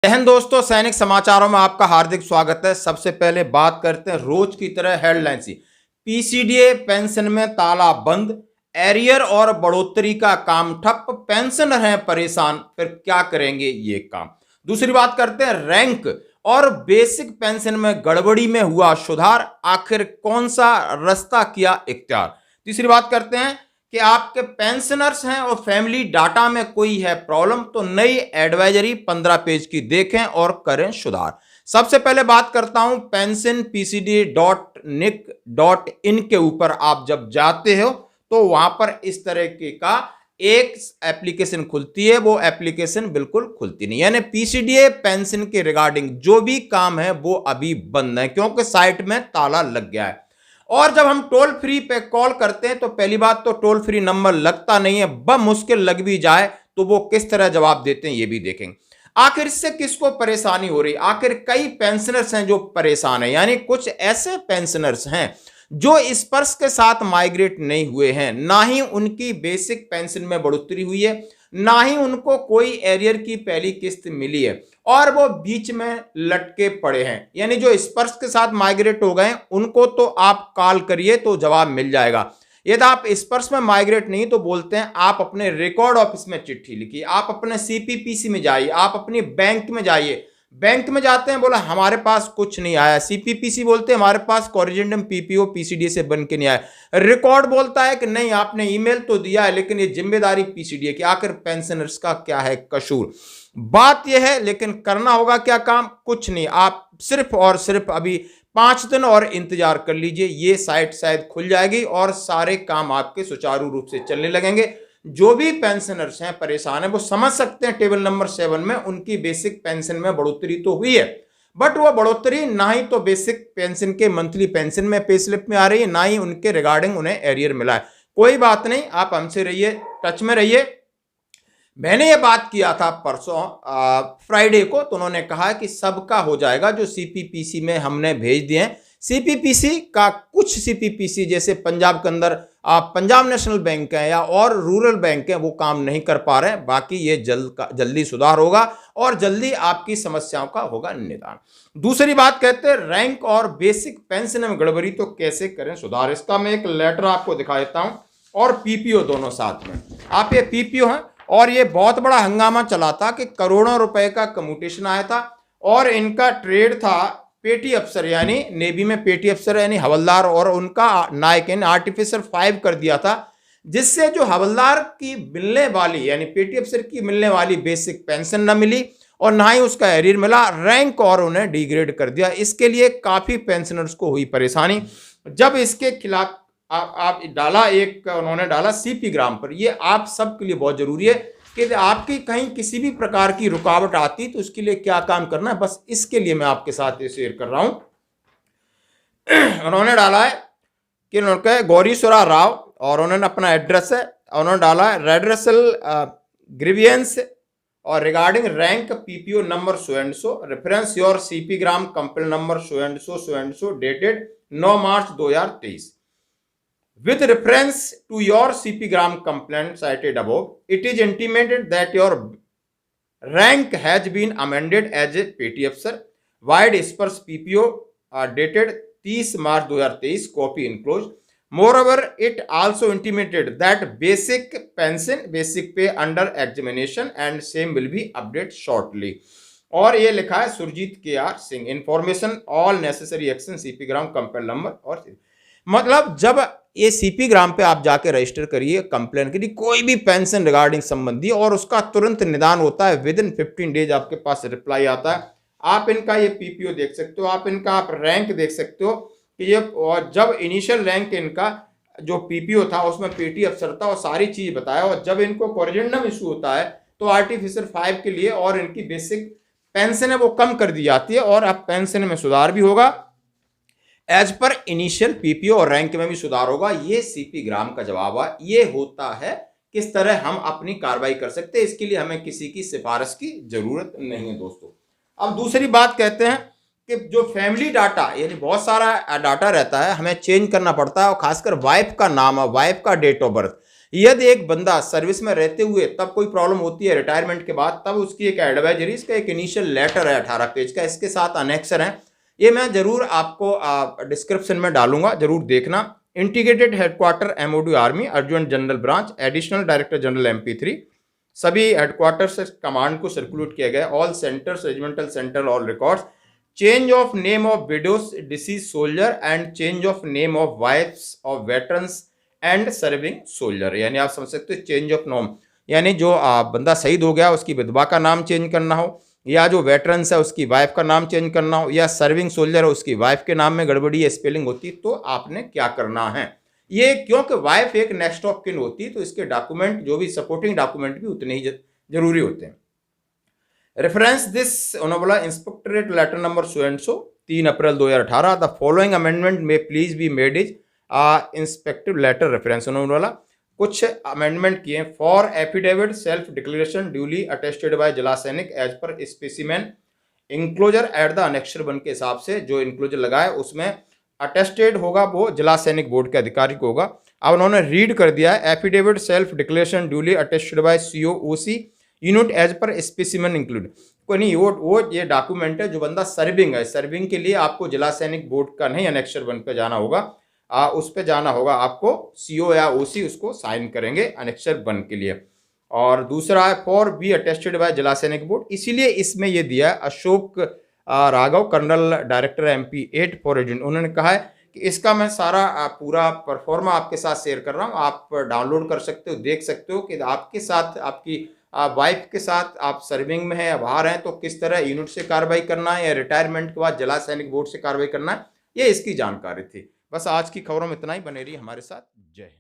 जय हिंद दोस्तों, सैनिक समाचारों में आपका हार्दिक स्वागत है। सबसे पहले बात करते हैं रोज की तरह हेडलाइंस की। पीसीडीए पेंशन में ताला बंद, एरियर और बढ़ोतरी का काम ठप, पेंशनर हैं परेशान, फिर क्या करेंगे ये काम। दूसरी बात करते हैं रैंक और बेसिक पेंशन में गड़बड़ी में हुआ सुधार, आखिर कौन सा रास्ता किया इख्तियार। तीसरी बात करते हैं कि आपके पेंशनर्स हैं और फैमिली डाटा में कोई है प्रॉब्लम तो नई एडवाइजरी 15 पेज की देखें और करें सुधार। सबसे पहले बात करता हूं पेंशन pcd.nic.in के ऊपर आप जब जाते हो तो वहां पर इस तरह का एक एप्लीकेशन खुलती है, वो एप्लीकेशन बिल्कुल खुलती नहीं, यानी पीसीडीए पेंशन के रिगार्डिंग जो भी काम है वो अभी बंद है क्योंकि साइट में ताला लग गया है। और जब हम टोल फ्री पे कॉल करते हैं तो पहली बात तो टोल फ्री नंबर लगता नहीं है, बमुश्किल लग भी जाए तो वो किस तरह जवाब देते हैं ये भी देखेंगे। आखिर इससे किसको परेशानी हो रही, आखिर कई पेंशनर्स हैं जो परेशान है, यानी कुछ ऐसे पेंशनर्स हैं जो स्पर्श के साथ माइग्रेट नहीं हुए हैं, ना ही उनकी बेसिक पेंशन में बढ़ोतरी हुई है, ना ही उनको कोई एरियर की पहली किस्त मिली है और वो बीच में लटके पड़े हैं। यानी जो स्पर्श के साथ माइग्रेट हो गए उनको तो आप कॉल करिए तो जवाब मिल जाएगा। यदि आप स्पर्श में माइग्रेट नहीं तो बोलते हैं आप अपने रिकॉर्ड ऑफिस में चिट्ठी लिखिए, आप अपने सीपीपीसी में जाइए, आप अपनी बैंक में जाइए। बैंक में जाते हैं, बोला हमारे पास कुछ नहीं आया। सीपीपीसी बोलते हैं हमारे पास कोरिजेंडम पीपीओ पीसीडीए से बन के नहीं आया। रिकॉर्ड बोलता है कि नहीं आपने ईमेल तो दिया है लेकिन ये जिम्मेदारी पीसीडीए की। आखिर पेंशनर्स का क्या है कसूर, बात यह है। लेकिन करना होगा क्या काम, कुछ नहीं, आप सिर्फ और सिर्फ अभी 5 दिन और इंतजार कर लीजिए, ये साइट शायद खुल जाएगी और सारे काम आपके सुचारू रूप से चलने लगेंगे। जो भी पेंशनर्स हैं परेशान है वो समझ सकते हैं टेबल नंबर 7 में उनकी बेसिक पेंशन में बढ़ोतरी तो हुई है, बट वो बढ़ोतरी ना ही तो बेसिक पेंशन के मंथली पेंशन में पे स्लिप में आ रही है, ना ही उनके रिगार्डिंग उन्हें एरियर मिला है। कोई बात नहीं, आप हमसे रहिए, टच में रहिए। मैंने ये बात किया था परसों फ्राइडे को, तो उन्होंने कहा कि सबका हो जाएगा जो सीपीपीसी में हमने भेज दिए हैं। सीपीपीसी का कुछ सीपीपीसी जैसे पंजाब के अंदर पंजाब नेशनल बैंक है या और रूरल बैंक है वो काम नहीं कर पा रहे हैं, बाकी ये जल्दी सुधार होगा और जल्दी आपकी समस्याओं का होगा निदान। दूसरी बात कहते हैं रैंक और बेसिक पेंशन में गड़बड़ी तो कैसे करें सुधार। इसका मैं एक लेटर आपको दिखा देता हूं और पीपीओ दोनों साथ में। आप ये पीपीओ हैं और ये बहुत बड़ा हंगामा चला था कि करोड़ों रुपए का कम्यूटेशन आया था और इनका ट्रेड था पेटी अफसर, यानी नेवी में पेटी अफसर यानी हवलदार, और उनका नायक यानी आर्टिफिशियल 5 कर दिया था, जिससे जो हवलदार की मिलने वाली यानी पेटी अफसर की मिलने वाली बेसिक पेंशन न मिली और ना ही उसका एरियर मिला, रैंक और उन्हें डिग्रेड कर दिया। इसके लिए काफी पेंशनर्स को हुई परेशानी। जब इसके खिलाफ आप डाला एक उन्होंने डाला सीपी ग्राम पर, ये आप सबके लिए बहुत जरूरी है कि आपकी कहीं किसी भी प्रकार की रुकावट आती तो उसके लिए क्या काम करना है, बस इसके लिए मैं आपके साथ ये शेयर कर रहा हूं। उन्होंने डाला है कि उन्होंने गौरीश्वरा राव और उन्होंने अपना एड्रेस है, उन्होंने डाला है रेड्रेसल ग्रीवियंस और regarding rank PPO number so and so, reference your CP gram complaint number so and so dated 9 March 2023। With reference to your CP Gram complaint cited above, it is intimated that your rank has been amended as a PT officer. Wide spurs PPO dated 30 March 2023, copy enclosed. Moreover, it also intimated that basic pension, basic pay under examination and same will be updated shortly. और ये लिखा है Surjit K R Singh, information all necessary action CP gram complaint number. और मतलब जब ये CP ग्राम पे आप जाके रजिस्टर करिए कंप्लेन के लिए कोई भी पेंशन रिगार्डिंग संबंधी और उसका तुरंत निदान होता है, विद इन 15 डेज आपके पास रिप्लाई आता है। आप इनका ये पीपीओ देख सकते हो, आप इनका आप रैंक देख सकते हो कि ये, और जब इनिशियल रैंक इनका जो पीपीओ था उसमें पेटी अफसर था और सारी चीज बताया, और जब इनको कोरिजेंडम इशू होता है तो आर्टिफिशियल 5 के लिए और इनकी बेसिक पेंशन है वो कम कर दी जाती है और अब पेंशन में सुधार भी होगा, एज पर इनिशियल पीपीओ और रैंक में भी सुधार होगा। ये सीपी ग्राम का जवाब है। ये होता है किस तरह हम अपनी कार्रवाई कर सकते हैं, इसके लिए हमें किसी की सिफारिश की जरूरत नहीं है दोस्तों। अब दूसरी बात कहते हैं कि जो फैमिली डाटा यानी बहुत सारा डाटा रहता है हमें चेंज करना पड़ता है, और खासकर वाइफ का नाम है, वाइफ का डेट ऑफ बर्थ, यदि एक बंदा सर्विस में रहते हुए तब कोई प्रॉब्लम होती है रिटायरमेंट के बाद, तब उसकी एक एडवाइजरी, इसका एक इनिशियल लेटर है 18 पेज का, इसके साथ अनेक्सर है, ये मैं जरूर आपको डिस्क्रिप्शन में डालूंगा, जरूर देखना। Integrated headquarter MOD army, adjutant general branch, additional director general MP3, सभी हेडक्वार्टर से कमांड को सर्कुलेट किया गया। All centres, regimental centre, all records, change of name of widows deceased soldier and change of name of wifes of veterans and serving soldier, यानी आप समझ सकते हो चेंज ऑफ नॉम, यानी जो बंदा शहीद हो गया उसकी विधवा का नाम चेंज करना हो, या जो वेटरन्स है उसकी वाइफ का नाम चेंज करना हो, या सर्विंग सोल्जर है उसकी वाइफ के नाम में गड़बड़ी या स्पेलिंग होती, तो आपने क्या करना है। ये क्योंकि वाइफ एक नेक्स्ट ऑफ किन होती है, तो इसके डॉक्यूमेंट जो भी सपोर्टिंग डॉक्यूमेंट भी उतने ही जरूरी होते हैं। Reference this honourable inspectorate letter number so and so 3 April 2018, the following amendment may please be made is respective letter reference. उन्होंने बोला कुछ अमेंडमेंट किए। For affidavit self declaration duly attested by जिला सैनिक as per specimen enclosure at the annexure 1 के हिसाब से जो इंक्लोजर लगाए उसमें अटेस्टेड होगा वो जिला सैनिक बोर्ड के अधिकारी को होगा। अब उन्होंने रीड कर दिया है affidavit self declaration duly attested by COOC unit as per specimen include, कोई नहीं, वो ये डॉक्यूमेंट है जो बंदा सर्विंग है, सर्विंग के लिए आपको जिला सैनिक बोर्ड का नहीं अनेक्सर 1 पे जाना होगा, उस पे जाना होगा आपको, CO या OC उसको साइन करेंगे अनेक्सर 1 के लिए। और दूसरा है फॉर बी अटेस्टेड बाय जिला सैनिक बोर्ड, इसीलिए इसमें ये दिया है Ashok Raghav, colonel director MP8 for agent. उन्होंने कहा है कि इसका मैं सारा पूरा परफॉर्मा आपके साथ शेयर कर रहा हूँ, आप डाउनलोड कर सकते हो, देख सकते हो कि आपके साथ आपकी वाइफ के साथ आप सर्विंग में हैं या बाहर हैं तो किस तरह यूनिट से कार्रवाई करना है या रिटायरमेंट के बाद जिला सैनिक बोर्ड से कार्रवाई करना है, ये इसकी जानकारी थी। बस आज की खबरों में इतना ही, बने रही हमारे साथ। जय हिंद।